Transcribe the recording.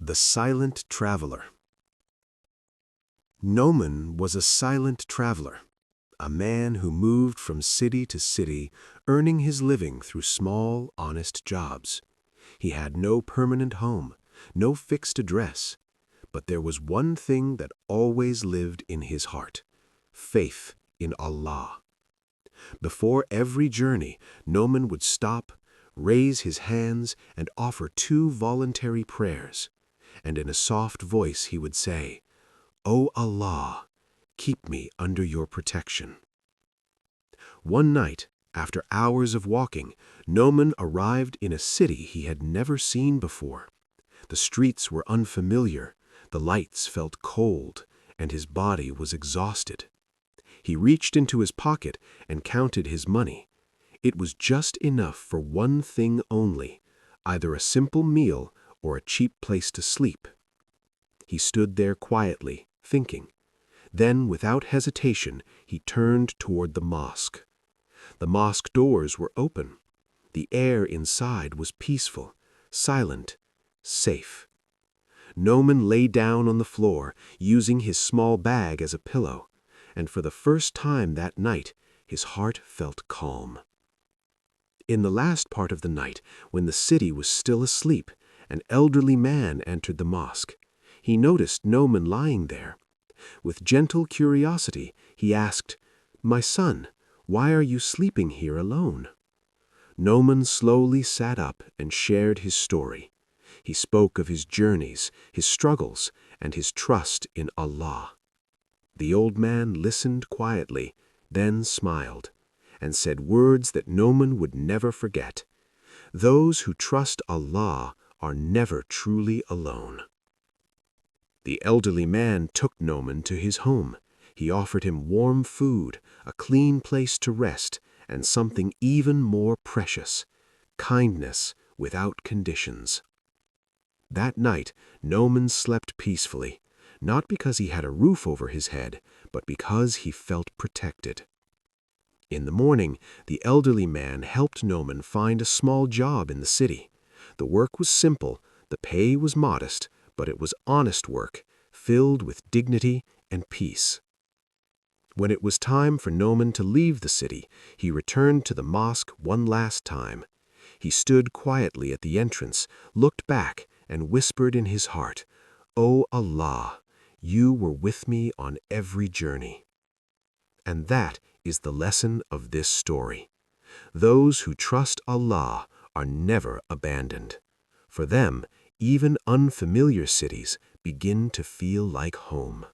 The Silent Traveler. Noman was a silent traveler, a man who moved from city to city, earning his living through small, honest jobs. He had no permanent home, no fixed address, but there was one thing that always lived in his heart: faith in Allah. Before every journey, Noman would stop, raise his hands, and offer 2 voluntary prayers. And in a soft voice he would say, "O Allah, keep me under your protection." One night, after hours of walking, Noman arrived in a city he had never seen before. The streets were unfamiliar, the lights felt cold, and his body was exhausted. He reached into his pocket and counted his money. It was just enough for one thing only, either a simple meal or a cheap place to sleep. He stood there quietly, thinking. Then, without hesitation, he turned toward the mosque. The mosque doors were open. The air inside was peaceful, silent, safe. Noman lay down on the floor, using his small bag as a pillow, and for the first time that night, his heart felt calm. In the last part of the night, when the city was still asleep, an elderly man entered the mosque. He noticed Noman lying there. With gentle curiosity, he asked, "My son, why are you sleeping here alone?" Noman slowly sat up and shared his story. He spoke of his journeys, his struggles, and his trust in Allah. The old man listened quietly, then smiled, and said words that Noman would never forget. Those who trust Allah are never truly alone. The elderly man took Noman to his home. He offered him warm food, a clean place to rest, and something even more precious: kindness without conditions. That night, Noman slept peacefully, not because he had a roof over his head, but because he felt protected. In the morning, the elderly man helped Noman find a small job in the city. The work was simple, the pay was modest, but it was honest work, filled with dignity and peace. When it was time for Noman to leave the city, he returned to the mosque one last time. He stood quietly at the entrance, looked back, and whispered in his heart, "O Allah, you were with me on every journey." And that is the lesson of this story. Those who trust Allah are never abandoned. For them, even unfamiliar cities begin to feel like home.